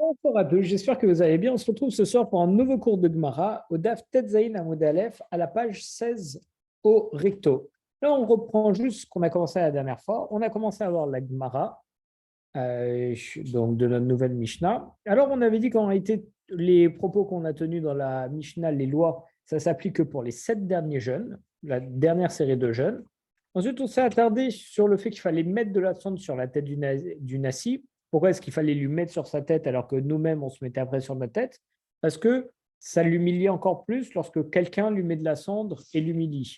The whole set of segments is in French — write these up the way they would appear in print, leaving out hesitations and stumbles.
Bonjour à tous, j'espère que vous allez bien. On se retrouve ce soir pour un nouveau cours de Gemara au Daf Tetzain Amoud Aleph à la page 16 au recto. Là, on reprend juste ce qu'on a commencé la dernière fois. On a commencé à voir la Gemara, donc de notre nouvelle Mishnah. Alors, on avait dit qu'en réalité, les propos qu'on a tenus dans la Mishnah, les lois, ça s'applique que pour les 7 derniers jeûnes, la dernière série de jeûnes. Ensuite, on s'est attardé sur le fait qu'il fallait mettre de la cendre sur la tête du nasi. Pourquoi est-ce qu'il fallait lui mettre sur sa tête alors que nous-mêmes, on se mettait après sur notre tête? Parce que ça l'humilie encore plus lorsque quelqu'un lui met de la cendre et l'humilie.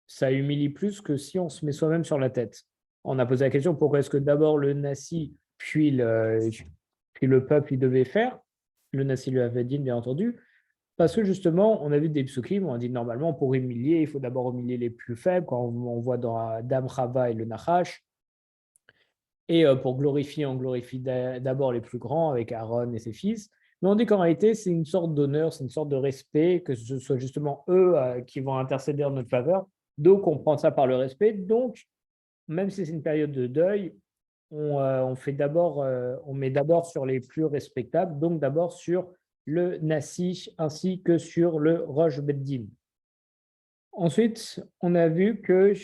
Ça humilie plus que si on se met soi-même sur la tête. On a posé la question, pourquoi est-ce que d'abord le nasi, puis le peuple, il devait faire? Le nasi lui avait dit, bien entendu. Parce que justement, on a vu des psukim, on a dit normalement pour humilier, il faut d'abord humilier les plus faibles, quand on voit dans Dam Chava et le Nachash. Et pour glorifier, on glorifie d'abord les plus grands avec Aaron et ses fils. Mais on dit qu'en réalité, c'est une sorte d'honneur, c'est une sorte de respect, que ce soit justement eux qui vont intercéder en notre faveur. Donc, on prend ça par le respect. Donc, même si c'est une période de deuil, on met d'abord sur les plus respectables, donc d'abord sur le Nasi ainsi que sur le Rosh Beddin. Ensuite, on a vu que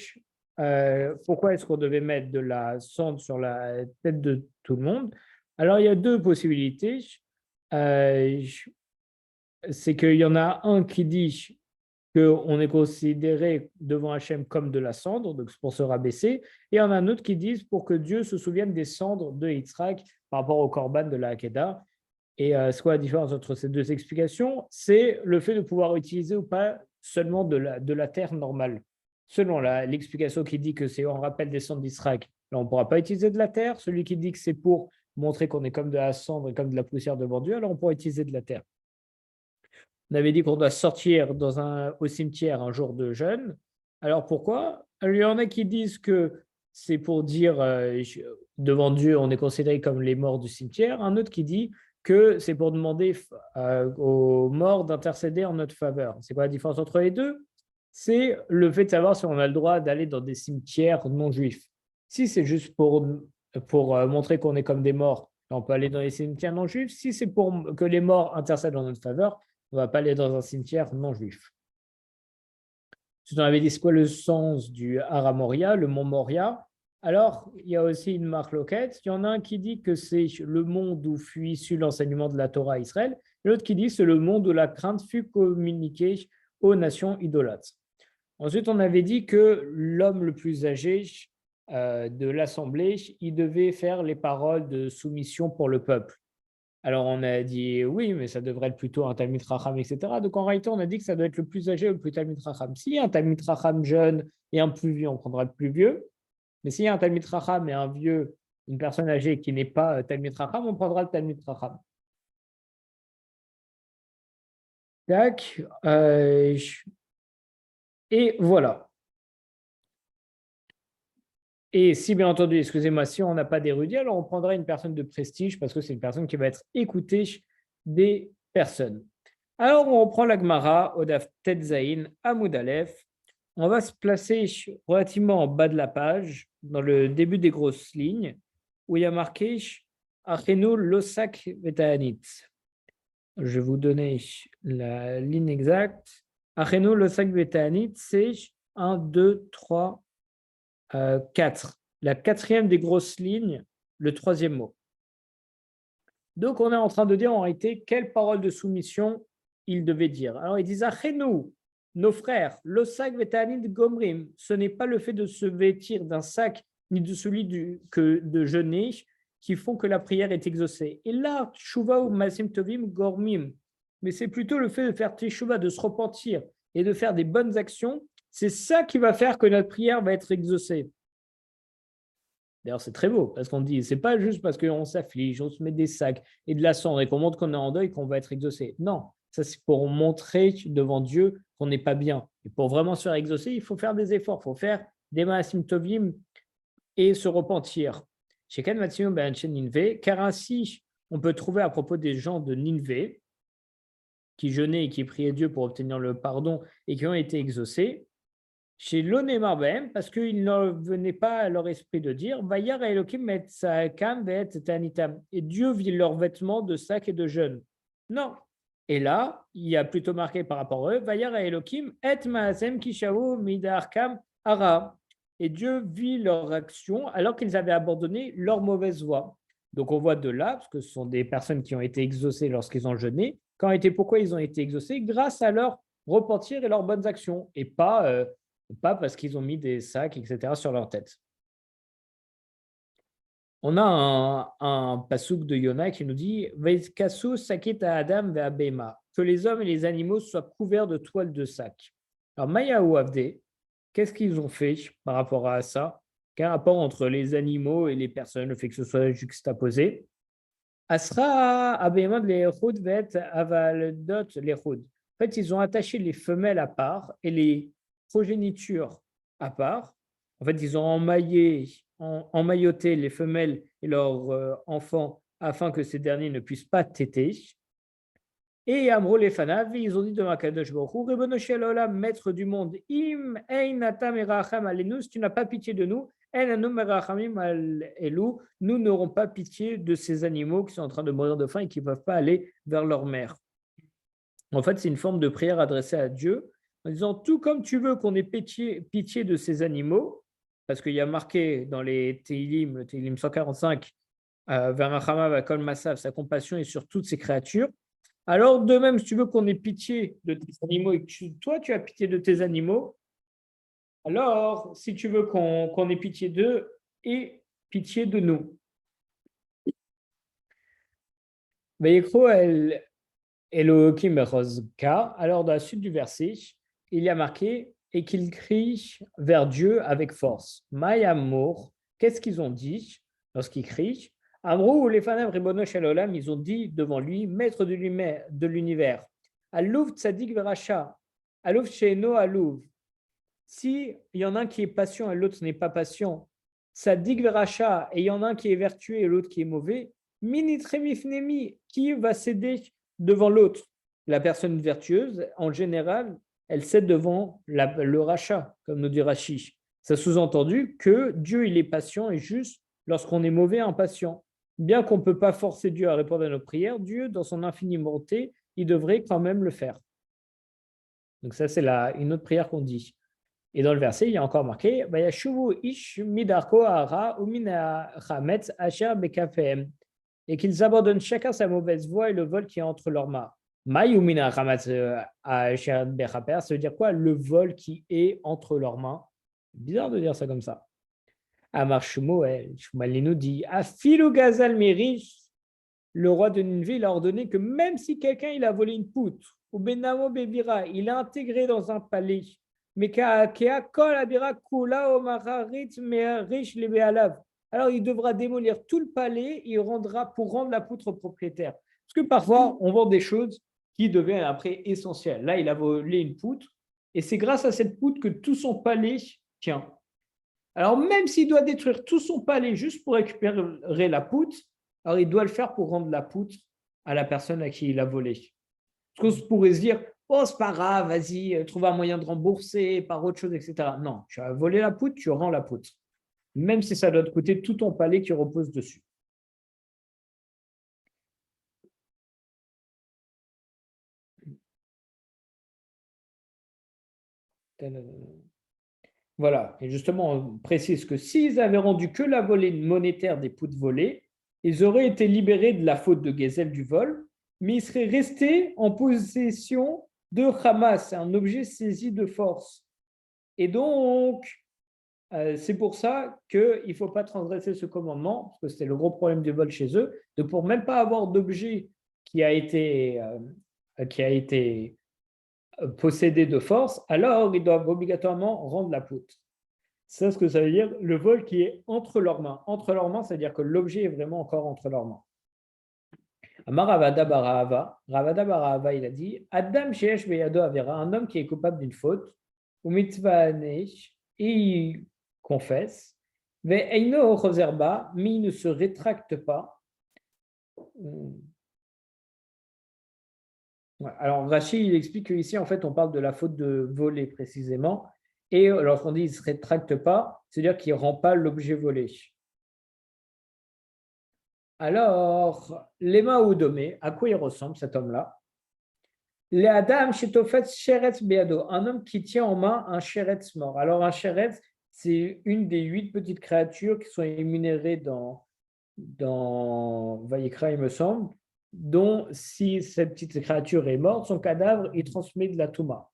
pourquoi est-ce qu'on devait mettre de la cendre sur la tête de tout le monde? Alors, il y a deux possibilités. Euh, c'est qu'il y en a un qui dit qu'on est considéré devant Hachem comme de la cendre, donc c'est pour se rabaisser, et il y en a un autre qui dit pour que Dieu se souvienne des cendres de Yitzhak par rapport au korban de la Hakeda. Et c'est quoi la différence entre ces deux explications? C'est le fait de pouvoir utiliser ou pas seulement de la terre normale. Selon l'explication qui dit que c'est en rappel des cendres d'Israël, là on ne pourra pas utiliser de la terre. Celui qui dit que c'est pour montrer qu'on est comme de la cendre et comme de la poussière devant Dieu, alors on pourra utiliser de la terre. On avait dit qu'on doit sortir au cimetière un jour de jeûne. Alors pourquoi? Alors, il y en a qui disent que c'est pour dire devant Dieu, on est considéré comme les morts du cimetière. Un autre qui dit que c'est pour demander aux morts d'intercéder en notre faveur. C'est quoi la différence entre les deux? C'est le fait de savoir si on a le droit d'aller dans des cimetières non juifs. Si c'est juste pour montrer qu'on est comme des morts, on peut aller dans les cimetières non juifs. Si c'est pour que les morts intercèdent en notre faveur, on ne va pas aller dans un cimetière non juif. Si on avait dit c'est quoi le sens du Hara Moria, le mont Moria, alors il y a aussi une marque loquette. Il y en a un qui dit que c'est le mont d'où fut issu l'enseignement de la Torah à Israël, et l'autre qui dit que c'est le mont où la crainte fut communiquée aux nations idolâtres. Ensuite, on avait dit que l'homme le plus âgé de l'assemblée, il devait faire les paroles de soumission pour le peuple. Alors, on a dit oui, mais ça devrait être plutôt un Talmid Racham, etc. Donc, en réalité, on a dit que ça doit être le plus âgé ou le plus Talmid Racham. S'il y a un Talmid Racham jeune et un plus vieux, on prendra le plus vieux. Mais s'il y a un Talmid Racham et un vieux, une personne âgée qui n'est pas Talmid Racham, on prendra le Talmid Racham. Tac. Et voilà. Et si, bien entendu, excusez-moi, si on n'a pas d'érudit, alors on prendra une personne de prestige parce que c'est une personne qui va être écoutée des personnes. Alors, on reprend la Gemara, Odaf Tetzain, Amoud Aleph. On va se placer relativement en bas de la page, dans le début des grosses lignes, où il y a marqué Achenu Losak Vetaanit. Je vais vous donner la ligne exacte. Achenu Losak Vetaanit, c'est 1, 2, 3, 4. La quatrième des grosses lignes, le troisième mot. Donc, on est en train de dire en réalité quelle parole de soumission il devait dire. Alors, ils disent Achenu, nos frères, le sac vetanid gomrim, ce n'est pas le fait de se vêtir d'un sac ni de celui de jeûner qui font que la prière est exaucée. Et là, Shuva ou Masim Tovim gormim, mais c'est plutôt le fait de faire teshuva, de se repentir et de faire des bonnes actions, c'est ça qui va faire que notre prière va être exaucée. D'ailleurs, c'est très beau parce qu'on dit, c'est pas juste parce qu'on s'afflige, on se met des sacs et de la cendre et qu'on montre qu'on est en deuil qu'on va être exaucé. Non, ça c'est pour montrer devant Dieu qu'on n'est pas bien. Et pour vraiment se faire exaucer, il faut faire des efforts, il faut faire des maasim tovim et se repentir. Car ainsi, on peut trouver à propos des gens de Ninvé qui jeûnaient et qui priaient Dieu pour obtenir le pardon et qui ont été exaucés. chez l'Onemar Behem, parce qu'il ne venait pas à leur esprit de dire Vayar Elohim et Saakam ve'et Tanitam. Et Dieu vit leurs vêtements de sac et de jeûne. Non. Et là, il y a plutôt marqué par rapport à eux Vayar Elohim et Maasem Kishavu Midarkam Ara. Et Dieu vit leur action alors qu'ils avaient abandonné leur mauvaise voie. Donc on voit de là, parce que ce sont des personnes qui ont été exaucées lorsqu'ils ont jeûné, pourquoi ils ont été exaucés grâce à leur repentir et leurs bonnes actions, et pas parce qu'ils ont mis des sacs, etc., sur leur tête. On a un pasouk de Yona qui nous dit Adam que les hommes et les animaux soient couverts de toiles de sac. Alors, Maya ou Avde, qu'est-ce qu'ils ont fait par rapport à ça? Quel rapport entre les animaux et les personnes, le fait que ce soit juxtaposé? Asra Abema de l'Echud vet avaldot l'Echud. En fait, ils ont attaché les femelles à part et les progénitures à part. En fait, ils ont emmailloté les femelles et leurs enfants afin que ces derniers ne puissent pas téter. Et Amro les Fanav, ils ont dit de Makadosh Baruch Hu, Ribono shel olam, maître du monde, Im ein atam eracham alenu, si tu n'as pas pitié de nous, en anum erachamim al elu, nous n'aurons pas pitié de ces animaux qui sont en train de mourir de faim et qui ne peuvent pas aller vers leur mère. En fait, c'est une forme de prière adressée à Dieu en disant tout comme tu veux qu'on ait pitié de ces animaux, parce qu'il y a marqué dans les Tehillim, le Tehillim 145, Vermachama va kol masav, sa compassion est sur toutes ces créatures. Alors, de même, si tu veux qu'on ait pitié de tes animaux et que toi, tu as pitié de tes animaux, alors, si tu veux qu'on ait pitié d'eux, aie pitié de nous. Alors, dans la suite du verset, il y a marqué et qu'ils crient vers Dieu avec force. Mayamour, qu'est-ce qu'ils ont dit lorsqu'ils crient? Amrou ou les Fanem Ribono Shalolam, ils ont dit devant lui, maître de l'univers, Alouf Tzadik Veracha, Alouf Sheeno Alouf. Si il y en a un qui est patient et l'autre n'est pas patient, Tzadik Veracha, et il y en a un qui est vertueux et l'autre qui est mauvais, Minitremifnemi, qui va céder devant l'autre? La personne vertueuse, en général, elle cède devant le rachat, comme nous dit Rashi. Ça sous-entendu que Dieu, il est patient et juste lorsqu'on est mauvais et impatient. Bien qu'on ne peut pas forcer Dieu à répondre à nos prières, Dieu, dans son infinie bonté, il devrait quand même le faire. Donc ça, c'est une autre prière qu'on dit. Et dans le verset, il y a encore marqué ish midarko ara umina chametz asher bekafehem, et qu'ils abandonnent chacun sa mauvaise voie et le vol qui est entre leurs mains. Maï umina chametz asher bechaper, ça veut dire quoi? Le vol qui est entre leurs mains. Bizarre de dire ça comme ça. Amar Shmuel, Shmuel nous dit Afilu Gazal Merish, le roi de Nineveh, il a ordonné que même si quelqu'un il a volé une poutre, ou Benamo Bebira, il a intégré dans un palais, mais alors il devra démolir tout le palais et il rendra pour rendre la poutre au propriétaire. Parce que parfois, on vend des choses qui deviennent après essentielles. Là, il a volé une poutre et c'est grâce à cette poutre que tout son palais tient. Alors, même s'il doit détruire tout son palais juste pour récupérer la poutre, alors il doit le faire pour rendre la poutre à la personne à qui il a volé. Parce qu'on pourrait se dire, oh, c'est pas grave, vas-y, trouve un moyen de rembourser par autre chose, etc. Non, tu as volé la poutre, tu rends la poutre. Même si ça doit te coûter tout ton palais qui repose dessus. Voilà, et justement, on précise que s'ils avaient rendu que la volée monétaire des poutres volées, ils auraient été libérés de la faute de Gezel du vol, mais ils seraient restés en possession de Hamas, un objet saisi de force. Et donc, c'est pour ça qu'il ne faut pas transgresser ce commandement, parce que c'était le gros problème du vol chez eux, de pour même pas avoir d'objet qui a été possédé de force, alors ils doivent obligatoirement rendre la poutre. C'est ce que ça veut dire, le vol qui est entre leurs mains. Entre leurs mains, c'est-à-dire que l'objet est vraiment encore entre leurs mains. Amar Ravada Barahava, il a dit Adam Sheesh Beyado Avera, un homme qui est coupable d'une faute, ou mitzvah nesh, et il confesse, mais Eino Choserba, mais il ne se rétracte pas. Alors, Rachid, il explique qu'ici, en fait, on parle de la faute de voler précisément. Et lorsqu'on dit qu'il ne se rétracte pas, c'est-à-dire qu'il ne rend pas l'objet volé. Alors, Lema Oudomé, à quoi il ressemble cet homme-là? Les Adam Shetofet Sheretz Beado, un homme qui tient en main un Sheretz mort. Alors, un Sheretz, c'est une des 8 petites créatures qui sont énumérées dans Vayikra, il me semble, dont si cette petite créature est morte, son cadavre, il transmet de la Touma.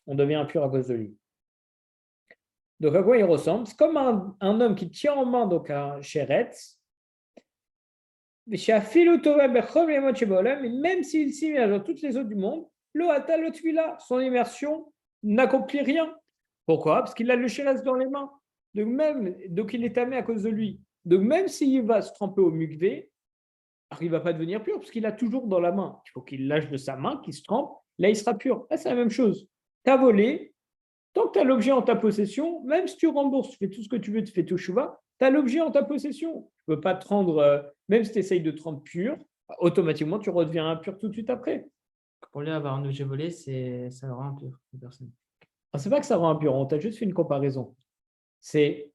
On devient impur à cause de lui. Donc, à quoi il ressemble? C'est comme un homme qui tient en main donc, un Sheretz, mais même s'il s'immerge dans toutes les eaux du monde, son immersion n'accomplit rien. Pourquoi? Parce qu'il a le Sheretz dans les mains. Donc il est tamé à cause de lui. Donc même s'il va se tremper au mukvé, il ne va pas devenir pur parce qu'il a toujours dans la main. Il faut qu'il lâche de sa main, qu'il se trempe, là il sera pur. Là c'est la même chose. Tu as volé, tant que tu as l'objet en ta possession, même si tu rembourses, tu fais tout ce que tu veux, tu fais tout chouva, tu as l'objet en ta possession. Tu ne peux pas te rendre, même si tu essayes de te rendre pur, automatiquement tu redeviens impur tout de suite après. Pour lui, avoir un objet volé, ça le rend impur, une personne. C'est pas que ça rend impur, on t'a juste fait une comparaison. C'est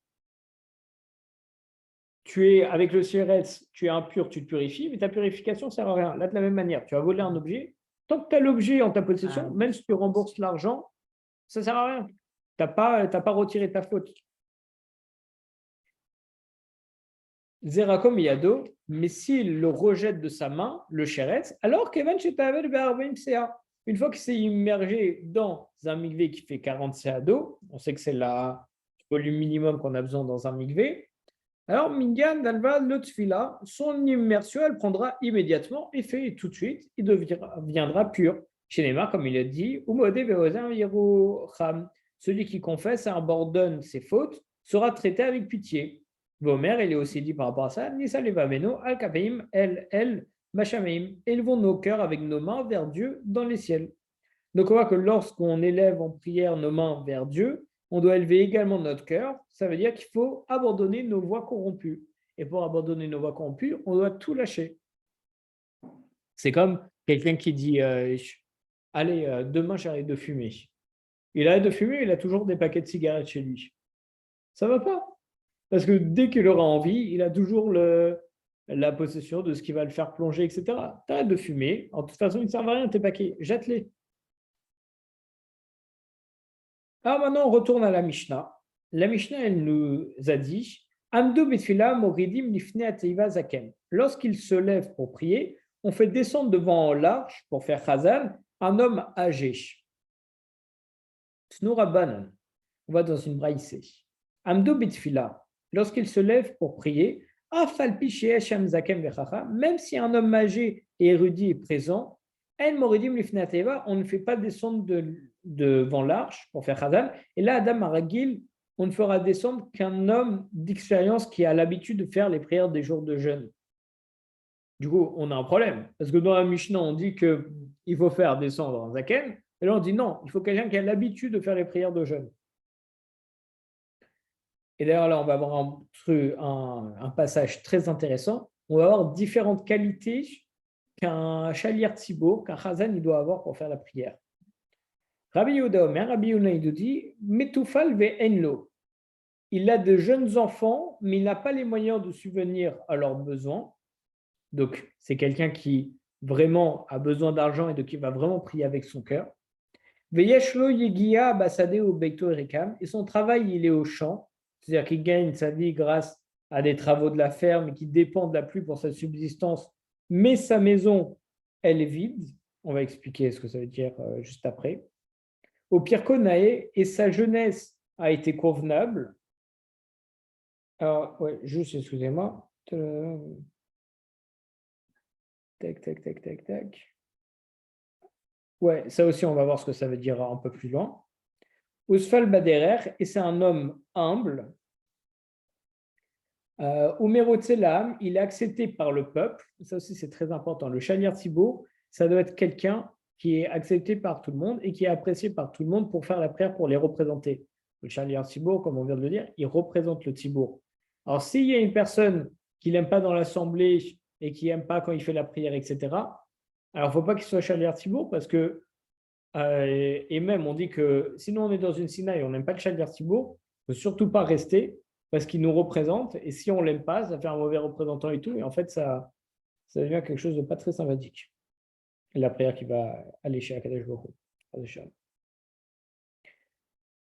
tu es avec le CRS, tu es impur, tu te purifies, mais ta purification ne sert à rien. Là, de la même manière, tu as volé un objet, tant que tu as l'objet en ta possession, même si tu rembourses l'argent, ça ne sert à rien. Tu n'as pas retiré ta faute. Zerakom Yado, mais s'il le rejette de sa main, le Sheretz, alors qu'Evan Shetavel Be'arbim Sea, une fois qu'il s'est immergé dans un migvé qui fait 40 CA d'eau, on sait que c'est le volume minimum qu'on a besoin dans un migvé, alors Minyan Dalva Lotfila, son immersion, elle prendra immédiatement effet et tout de suite, il deviendra pur. Chez Neymar, comme il a dit, celui qui confesse et abandonne ses fautes sera traité avec pitié. Vomer, il est aussi dit par rapport à ça, Nisa Levaveno, Al Kapeim, El, Machameim, élevons nos cœurs avec nos mains vers Dieu dans les ciels. Donc on voit que lorsqu'on élève en prière nos mains vers Dieu, on doit élever également notre cœur. Ça veut dire qu'il faut abandonner nos voies corrompues. Et pour abandonner nos voies corrompues, on doit tout lâcher. C'est comme quelqu'un qui dit allez, demain j'arrête de fumer. Il arrête de fumer, il a toujours des paquets de cigarettes chez lui. Ça ne va pas. Parce que dès qu'il aura envie, il a toujours la possession de ce qui va le faire plonger, etc. Tu arrêtes de fumer. En toute façon, il ne sert à rien tes paquets. Jette-les. Alors maintenant, on retourne à la Mishnah. La Mishnah, elle nous a dit Amdo betfila moridim lifne ateiva zaken. Lorsqu'il se lève pour prier, on fait descendre devant l'arche pour faire chazan un homme âgé. Snurabanan. On va dans une braïsée. Amdo betfila. Lorsqu'il se lève pour prier, afalpi she'eshem zaken vechacha, même si un homme âgé et érudit est présent, en moridim lifne ateiva, on ne fait pas descendre devant l'arche pour faire Chazal. Et là, Adam Aragil, on ne fera descendre qu'un homme d'expérience qui a l'habitude de faire les prières des jours de jeûne. Du coup, on a un problème. Parce que dans la Mishnah, on dit qu'il faut faire descendre un Zaken. Et là, on dit non, il faut quelqu'un qui a l'habitude de faire les prières de jeûne. Et d'ailleurs, là, on va avoir un passage très intéressant. On va avoir différentes qualités qu'un chalier Tzibour, qu'un Chazan, il doit avoir pour faire la prière. Rabbi Yehuda Omer, Rabbi Yehuda dit Metufal ve'enlo. Il a de jeunes enfants, mais il n'a pas les moyens de subvenir à leurs besoins. Donc, c'est quelqu'un qui vraiment a besoin d'argent et qui va vraiment prier avec son cœur. Ve'yeshlo yegia basade ou beito erekam. Et son travail, il est au champ. C'est-à-dire qu'il gagne sa vie grâce à des travaux de la ferme et qui dépend de la pluie pour sa subsistance. Mais sa maison, elle est vide. On va expliquer ce que ça veut dire juste après. Au pire Konaé, et sa jeunesse a été convenable. Alors, ouais, juste, excusez-moi. Tac. Ouais, ça aussi, on va voir ce que ça veut dire un peu plus loin. Ousfal Baderer, et c'est un homme humble. Umero Tselam, il est accepté par le peuple. Ça aussi, c'est très important. Le Chalier Thibault, ça doit être quelqu'un qui est accepté par tout le monde et qui est apprécié par tout le monde pour faire la prière, pour les représenter. Le Chalier Thibault, comme on vient de le dire, il représente le Thibault. Alors, s'il y a une personne qui n'aime pas dans l'assemblée et qui n'aime pas quand il fait la prière, etc., alors il ne faut pas qu'il soit Chalier Thibault parce que Et même, on dit que sinon on est dans une Sina et on n'aime pas le Shaliar Tzibour, il ne faut surtout pas rester parce qu'il nous représente. Et si on ne l'aime pas, ça fait un mauvais représentant et tout. Et en fait, ça devient quelque chose de pas très sympathique. Et la prière qui va aller chez Akadosh Baruch Hu.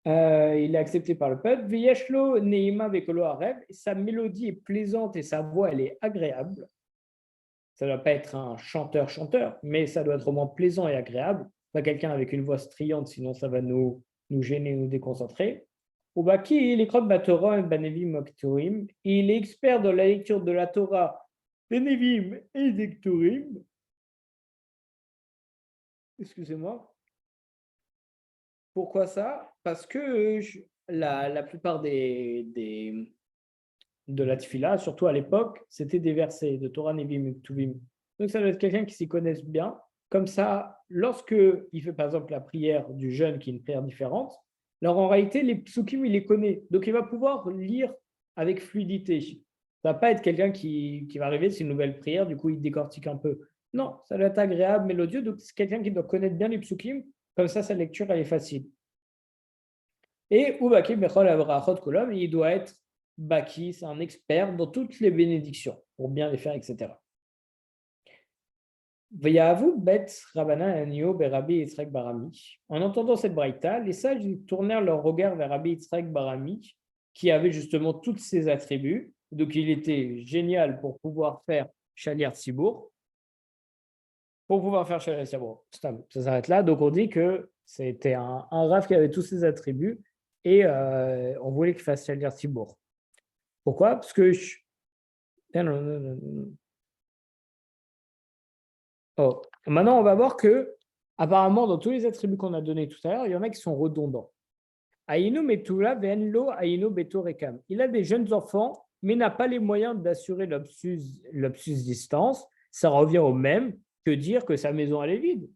Il est accepté par le peuple. Veyeshlo neima vekolo harev. Sa mélodie est plaisante et sa voix, elle est agréable. Ça ne doit pas être un chanteur, mais ça doit être vraiment plaisant et agréable. Pas quelqu'un avec une voix striante, sinon ça va nous gêner, nous déconcentrer. Ubaki, il écrote Batora, Banevim, Okturim. Il est expert dans la lecture de la Torah, des Nevim et des Kturim. Excusez-moi. Pourquoi ça? Parce que la plupart de la Tfila, surtout à l'époque, c'était des versets de Torah, Nevim et Ktuvim. Donc ça doit être quelqu'un qui s'y connaisse bien. Comme ça, lorsque il fait par exemple la prière du jeûne, qui est une prière différente, alors en réalité, les psukim, il les connaît. Donc il va pouvoir lire avec fluidité. Ça ne va pas être quelqu'un qui va arriver, c'est une nouvelle prière, du coup il décortique un peu. Non, ça doit être agréable, mélodieux. Donc c'est quelqu'un qui doit connaître bien les psukim. Comme ça, sa lecture, elle est facile. Et Ubaki Bechol Avrachot Kolom, il doit être Baki, c'est un expert dans toutes les bénédictions, pour bien les faire, etc. Vayavu bet Rabbanan Anio Berabi Yitzhak Barami. En entendant cette braïta, les sages tournèrent leur regard vers Rabbi Yitzhak Barami, qui avait justement tous ses attributs. Donc il était génial pour pouvoir faire Shaliar Tzibour. Pour pouvoir faire Shaliar Tzibour. Ça s'arrête là. Donc on dit que c'était un Rav qui avait tous ses attributs et on voulait qu'il fasse Shaliar Tzibour. Pourquoi? Parce que oh. Maintenant, on va voir que, apparemment, dans tous les attributs qu'on a donnés tout à l'heure, il y en a qui sont redondants. Aïnou Metula Venlo Aïnou Beto Rekam. Il a des jeunes enfants, mais n'a pas les moyens d'assurer l'obsubsistance. Ça revient au même que dire que sa maison elle est vide.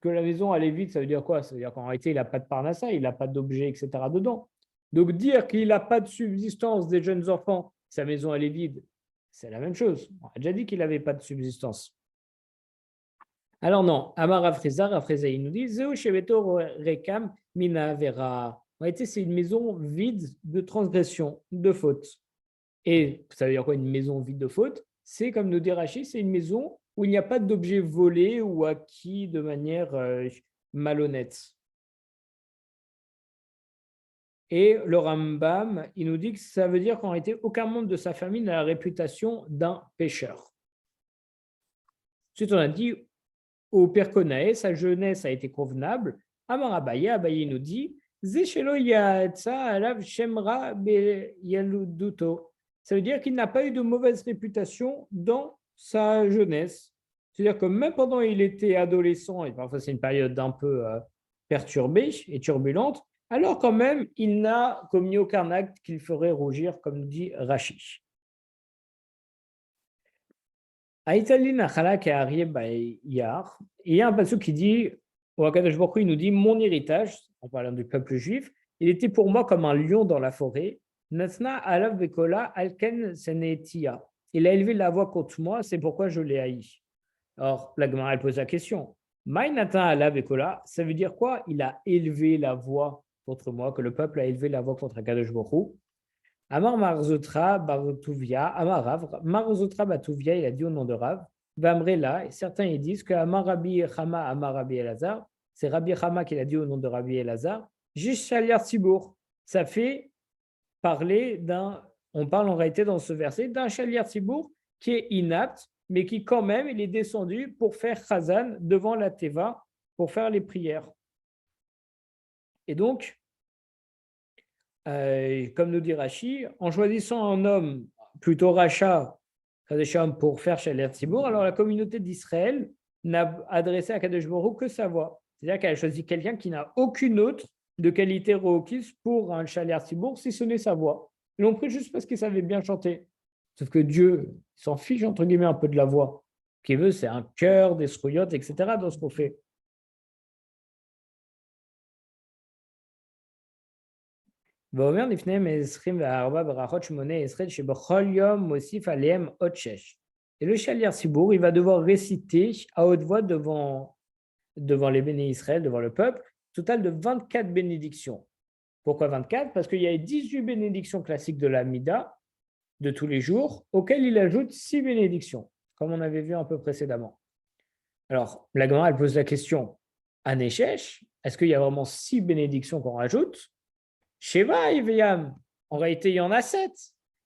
Que la maison elle est vide, ça veut dire quoi? Ça veut dire qu'en réalité, il n'a pas de parnassa, il n'a pas d'objet, etc. dedans. Donc dire qu'il n'a pas de subsistance des jeunes enfants, sa maison elle est vide, c'est la même chose. On a déjà dit qu'il n'avait pas de subsistance. Alors non, Amar Rafreza, il nous dit Zeu Sheveto Rekam Mina Vera. En réalité, c'est une maison vide de transgression, de faute. Et ça veut dire quoi une maison vide de faute? C'est comme nous dit Rachid, c'est une maison où il n'y a pas d'objet volé ou acquis de manière malhonnête. Et le Rambam, il nous dit que ça veut dire qu'en réalité, aucun membre de sa famille n'a la réputation d'un pécheur. Ensuite, on a dit au Père Konaé, sa jeunesse a été convenable. Amar Abaye, Abaye nous dit Zeshelo Yatsa Alav Shemra Yaluduto. Ça veut dire qu'il n'a pas eu de mauvaise réputation dans sa jeunesse. C'est-à-dire que même pendant qu'il était adolescent, et parfois c'est une période un peu perturbée et turbulente, alors quand même, il n'a commis aucun acte qu'il ferait rougir, comme nous dit Rachid. Il y a un passage qui dit, au Akadosh Baruch Hu, il nous dit, mon héritage, en parlant du peuple juif, il était pour moi comme un lion dans la forêt. Nasna alav bekola alken senetia. Il a élevé la voix contre moi, c'est pourquoi je l'ai haï. Alors, la Gemara, elle pose la question. Maïnatan alav bekola, ça veut dire quoi? Il a élevé la voix contre moi, que le peuple a élevé la voix contre Akadosh Baruch Hu. Amar Marzotra Batuvia, Amar Rav, Marzotra Batuvia, il a dit au nom de Rav, Vamrela, et certains ils disent que Amar Rabbi Chama, Amar Rabbi Elazar, c'est Rabbi Chama qui l'a dit au nom de Rabbi Elazar, Jishaliar Tzibour. Ça fait parler on parle en réalité dans ce verset d'un Shaliar Tzibour qui est inapte, mais qui quand même, il est descendu pour faire Chazan devant la Teva, pour faire les prières. Et donc, comme nous dit Rashi, en choisissant un homme plutôt rachat pour faire Shaliar Tzibour, alors la communauté d'Israël n'a adressé à Kadosh Baruch que sa voix. C'est-à-dire qu'elle a choisi quelqu'un qui n'a aucune autre de qualité requise pour un Shaliar Tzibour, si ce n'est sa voix. Ils l'ont pris juste parce qu'il savait bien chanter. Sauf que Dieu s'en fiche, entre guillemets, un peu de la voix. Ce qu'il veut, c'est un cœur, des srouillottes, etc. dans ce qu'on fait. Et le Shaliar Tzibour, il va devoir réciter à haute voix devant devant les béné Israël, devant le peuple, total de 24 bénédictions. Pourquoi 24? Parce qu'il y a 18 bénédictions classiques de la Mida, de tous les jours, auxquelles il ajoute 6 bénédictions, comme on avait vu un peu précédemment. Alors, la Gemara, elle pose la question, à Neshesh, est-ce qu'il y a vraiment 6 bénédictions qu'on rajoute? Sheva et Veyam, en réalité, il y en a 7,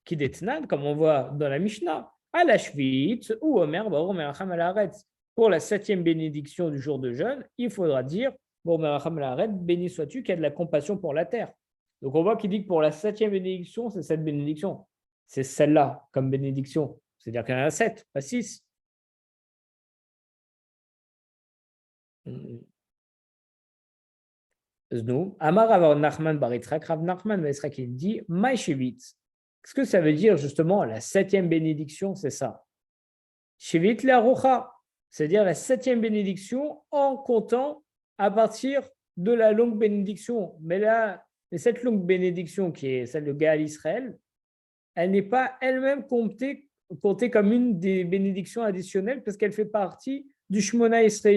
qui détenant, comme on voit dans la Mishnah, à la Shvit, ou Omer, Baruch Meracham Alaretz. Pour la 7e bénédiction du jour de jeûne, il faudra dire, Baruch Meracham Alaretz, béni sois-tu qui a de la compassion pour la terre. Donc, on voit qu'il dit que pour la 7e bénédiction, c'est cette bénédiction. C'est celle-là comme bénédiction. C'est-à-dire qu'il y en a 7, pas 6. Amar Rav Nachman bar Yitzhak, Rav Nachman bar Yitzhak, il dit Maï-Shevit. Qu'est-ce que ça veut dire justement la 7e bénédiction? C'est ça. Shevit l'Arucha, c'est-à-dire la 7e bénédiction en comptant à partir de la longue bénédiction. Mais là, cette longue bénédiction qui est celle de Gaal Israël, elle n'est pas elle-même comptée comme une des bénédictions additionnelles parce qu'elle fait partie du Shmona Esrei.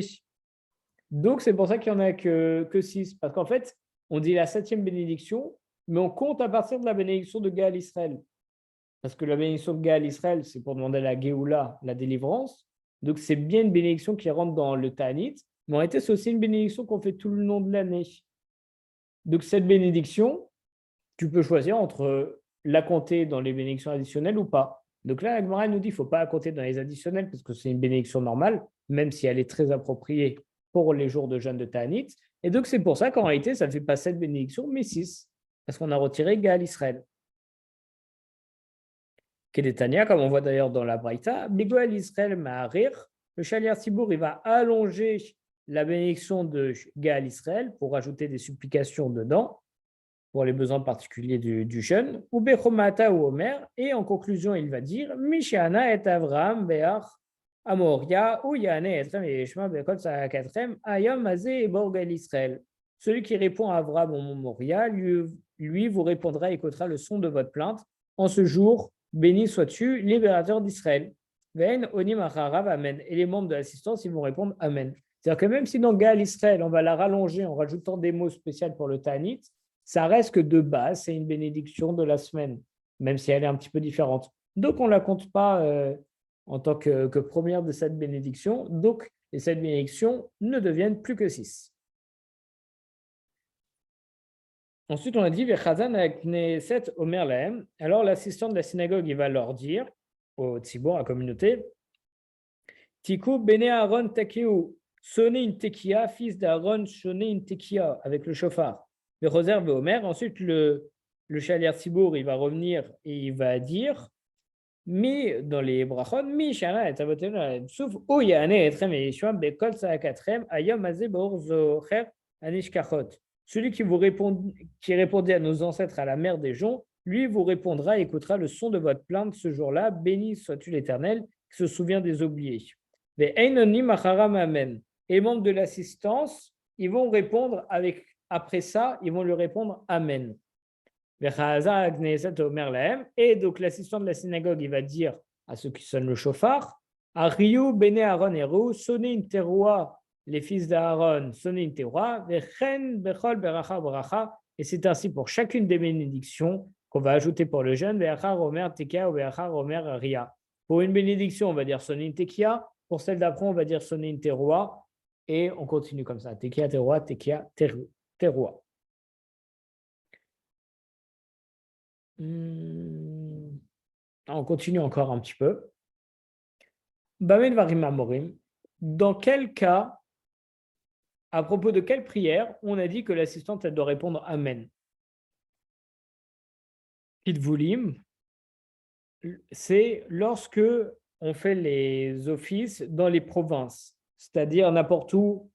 Donc, c'est pour ça qu'il n'y en a que 6. Parce qu'en fait, on dit la 7e bénédiction, mais on compte à partir de la bénédiction de Gaal Israël. Parce que la bénédiction de Gaal Israël, c'est pour demander la Géoula, la délivrance. Donc, c'est bien une bénédiction qui rentre dans le Ta'anit. Mais en réalité, c'est aussi une bénédiction qu'on fait tout le long de l'année. Donc, cette bénédiction, tu peux choisir entre la compter dans les bénédictions additionnelles ou pas. Donc là, la Gemara nous dit qu'il ne faut pas la compter dans les additionnelles parce que c'est une bénédiction normale, même si elle est très appropriée pour les jours de jeûne de Ta'anit. Et donc, c'est pour ça qu'en réalité, ça ne fait pas 7 bénédictions, mais 6, parce qu'on a retiré Gaal Israël. Kedetania, comme on voit d'ailleurs dans la Braïta, Bigoal Israël Ma'arir, le Shaliach Sibour, il va allonger la bénédiction de Gaal Israël pour ajouter des supplications dedans, pour les besoins particuliers du jeûne, ou Bechomata ou Omer, et en conclusion, il va dire Mishana et Avraham Beach Amoria, ou Yane Etrem et Yeshma Bekot Sarakatrem, Ayam Azé et Borgal Israël. Celui qui répond à Avraham au Mont Moria, lui vous répondra et écoutera le son de votre plainte. En ce jour, béni sois-tu, libérateur d'Israël. Vein Onim Acharav Amen. Et les membres de l'assistance, ils vont répondre Amen. C'est-à-dire que même si dans Gaal Israël, on va la rallonger en rajoutant des mots spéciaux pour le Ta'anit, ça reste que de base, c'est une bénédiction de la semaine, même si elle est un petit peu différente. Donc, on ne la compte pas en tant que première de cette bénédiction. Donc, les 7 bénédictions ne deviennent plus que 6. Ensuite, on a dit Vechazan Knesset Omer Lahem. Alors, l'assistant de la synagogue, il va leur dire au Tzibour, à la communauté, Tiku Bene Aaron Takeu, sonnez une tekia, fils d'Aaron, sonnez une tekia avec le chauffard. Le Roser Omer. Ensuite, le Shaliach Sibour, il va revenir et il va dire Mi dans les brachon, Mi Shana et Tavoten, sauf O Yane et Trem et Yeshua, Bekol Saakatrem, Ayom Azé Bor Zocher Anishkachot. Celui qui répondait à nos ancêtres à la mer des joncs, lui vous répondra et écoutera le son de votre plainte ce jour-là. Béni sois-tu l'Éternel, qui se souvient des oubliés. Et les membres de l'assistance, ils vont répondre après ça, ils vont lui répondre Amen. Et donc l'assistant de la synagogue, il va dire à ceux qui sonnent le chauffard, Ariou, Bene Aaron Eru, sonnez une teroua, les fils d'Aaron, sonnez une teroua, et c'est ainsi pour chacune des bénédictions qu'on va ajouter pour le jeûne, pour une bénédiction, on va dire sonner une tekia, pour celle d'après, on va dire sonner une teroua, et on continue comme ça, tekia, teroua, tekia, teroua. On continue encore un petit peu. Dans quel cas, à propos de quelle prière, on a dit que l'assistante elle doit répondre Amen? Kitvulim, c'est lorsque on fait les offices dans les provinces, c'est-à-dire n'importe où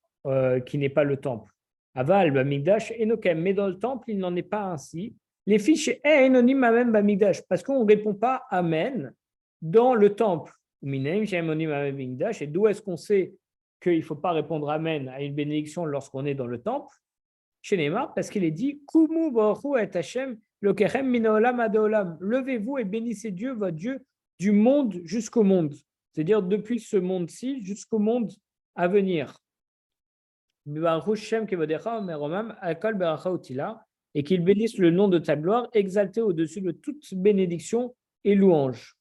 qui n'est pas le temple. Aval, Bamigdash, Enokem, mais dans le temple, il n'en est pas ainsi. Les fiches anonymes Amen Bamigdash, parce qu'on ne répond pas Amen dans le temple. Et d'où est-ce qu'on sait qu'il ne faut pas répondre Amen à une bénédiction lorsqu'on est dans le temple? Chez Neymar, parce qu'il est dit Kumu Baruch et Hashem Lokerem Minaolam Adolam. Levez-vous et bénissez Dieu, votre Dieu, du monde jusqu'au monde. C'est-à-dire depuis ce monde-ci jusqu'au monde à venir. et qu'ils bénissent le nom de ta gloire, exalté au-dessus de toute bénédiction et louange.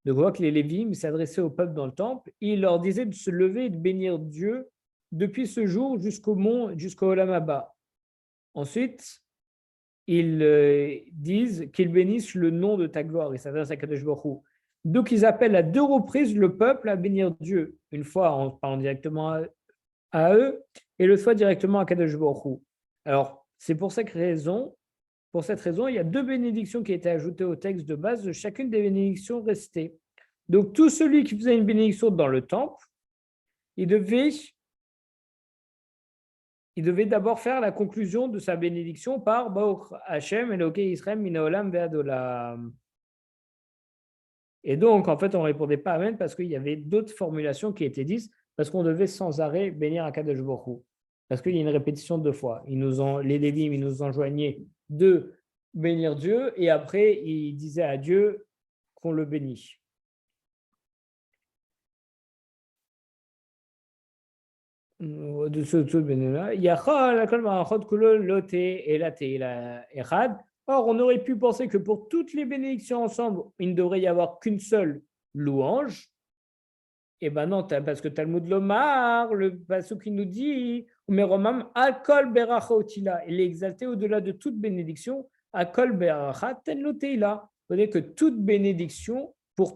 Donc, on voit que les Lévites s'adressaient au peuple dans le temple, et ils leur disaient de se lever et de bénir Dieu depuis ce jour jusqu'au Olam Haba. Ensuite, ils disent qu'ils bénissent le nom de ta gloire. Ils s'adressent à Kadosh Baruch Hu. Donc, ils appellent à 2 reprises le peuple à bénir Dieu. Une fois en parlant directement à eux et l'autre fois directement à Kadosh Baruch Hu. Alors, c'est pour cette raison, il y a 2 bénédictions qui étaient ajoutées au texte de base de chacune des bénédictions restées. Donc, tout celui qui faisait une bénédiction dans le temple, il devait d'abord faire la conclusion de sa bénédiction par Baruch Hashem Elokei Israël Min Haolam Ve'ad Olam. Et donc, en fait, on ne répondait pas Amen parce qu'il y avait d'autres formulations qui étaient dites, parce qu'on devait sans arrêt bénir Akadosh Baruch Hu. Parce qu'il y a une répétition 2 fois. Les Lévim, ils nous enjoignaient de bénir Dieu, et après, ils disaient à Dieu qu'on le bénit. De ce bénéla. Or, on aurait pu penser que pour toutes les bénédictions ensemble, il ne devrait y avoir qu'une seule louange. Eh bien non, parce que Talmud Lomar, le passage qui nous dit, Meromam, Akol Beracha Otila, il est exalté au-delà de toute bénédiction, Akol Beracha Tenloteila. C'est-à-dire que pour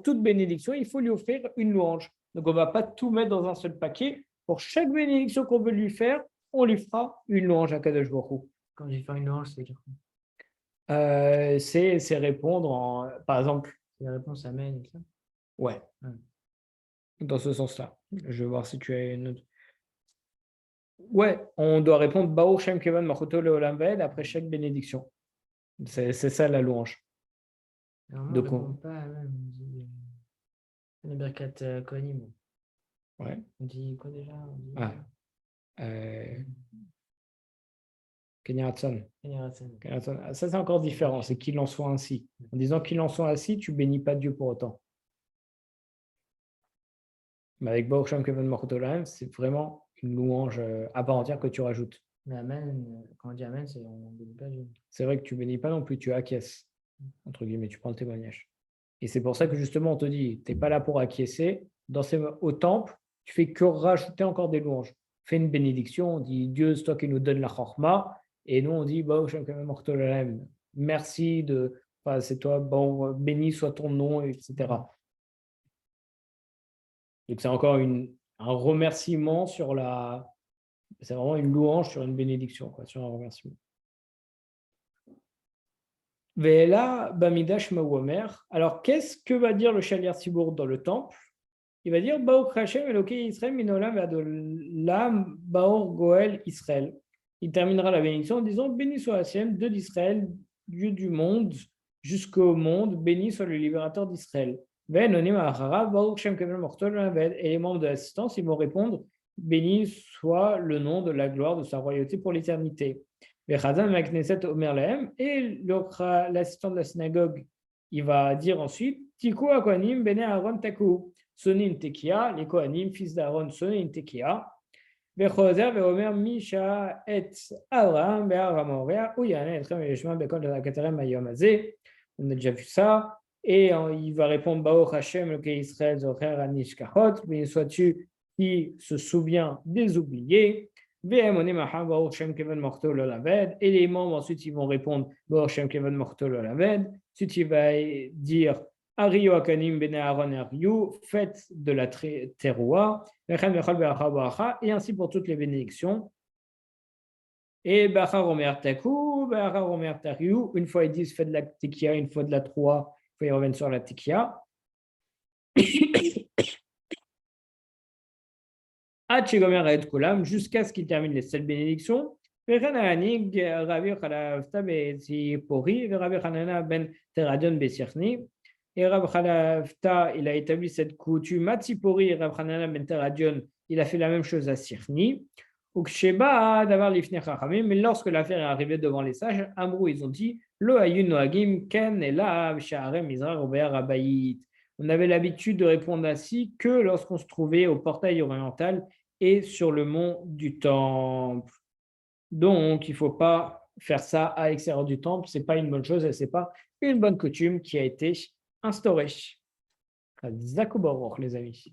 toute bénédiction, il faut lui offrir une louange. Donc on ne va pas tout mettre dans un seul paquet. Pour chaque bénédiction qu'on veut lui faire, on lui fera une louange à Kadosh Baruch Hu. Quand j'ai fait une louange, c'est dire quoi? C'est répondre par exemple. C'est la réponse Amen et ça. Ouais. Dans ce sens-là. Je vais voir si tu as une autre. Ouais, on doit répondre Baruch Shem Kevan Machoto Leolam Vaed après chaque bénédiction. C'est ça la louange. Alors moi, on ne répond pas Amen. On dit les Birkat Kohanim. Ouais. On dit quoi déjà? Kenyaratson. Ça, c'est encore différent. C'est qu'il en soit ainsi. En disant qu'il en soit ainsi, tu bénis pas Dieu pour autant. Mais avec Baruch Shem Kevan Machoto Leolam, c'est vraiment une louange à part entière que tu rajoutes. Mais Amen, quand on dit Amen, on ne bénit pas Dieu. C'est vrai que tu bénis pas non plus, tu acquiesces. Entre guillemets, tu prends le témoignage. Et c'est pour ça que justement, on te dit, tu n'es pas là pour acquiescer. Au temple, tu fais que rajouter encore des louanges. Fais une bénédiction, on dit Dieu, c'est toi qui nous donne la chorma. Et nous, on dit merci c'est toi, bon, béni soit ton nom, etc. Donc c'est encore un remerciement c'est vraiment une louange sur une bénédiction, quoi, sur un remerciement. Ve'ela bamidash ma'omer. Alors, qu'est-ce que va dire le Shaliach Tzibour dans le temple? Il va dire Baruch Hashem Elokei Israël min olam ve'ad olam Baruch Goel Israël. Il terminera la bénédiction en disant béni soit Hashem, Dieu d'Israël, Dieu du monde, jusqu'au monde, béni soit le libérateur d'Israël. Et les membres de l'assistance, ils vont répondre béni soit le nom de la gloire de sa royauté pour l'éternité. Et l'assistant de la synagogue, il va dire ensuite Tiku Akohanim bene Aaron Taku. Sonin Tekia, les Kohanim, fils d'Aaron, Sonin Tekia. Vechoser veomer Misha et Abraham be'Aram Orea, ou Yana et Trem Yeshma bekol de la Katerem Ayom Azé. On a déjà vu ça. Et il va répondre Baruch Hashem, le Israël, Zocher Anish Kahot, béni sois-tu qui se souvient des oubliés. Et les membres ensuite ils vont répondre Baruch Hashem Kevan Mortol Olaved. Ensuite il va dire Ariyo Akanim Bene Aaron Ariyo, fête de la terroir, et ainsi pour toutes les bénédictions. Et Bachar Omer Taku, Bachar Omer Tariou, une fois ils disent fête de la Tekia, une fois de la Troie, il faut y revenir sur la Tekia. Jusqu'à ce qu'il termine les 7 bénédictions. Et Rabbi Khalafta, il a établi cette coutume à Tzipori, et Rabbi Hanana ben Teradion, il a fait la même chose à Sirni. Mais lorsque l'affaire est arrivée devant les sages, Amrou, ils ont dit Lo ayun noagim ken elav sha'arem Mizrach obe'ar habayit. On avait l'habitude de répondre ainsi que lorsqu'on se trouvait au portail oriental et sur le mont du temple. Donc, il ne faut pas faire ça à l'extérieur du temple. Ce n'est pas une bonne chose et ce n'est pas une bonne coutume qui a été instaurée. Zakou Baruch, les amis.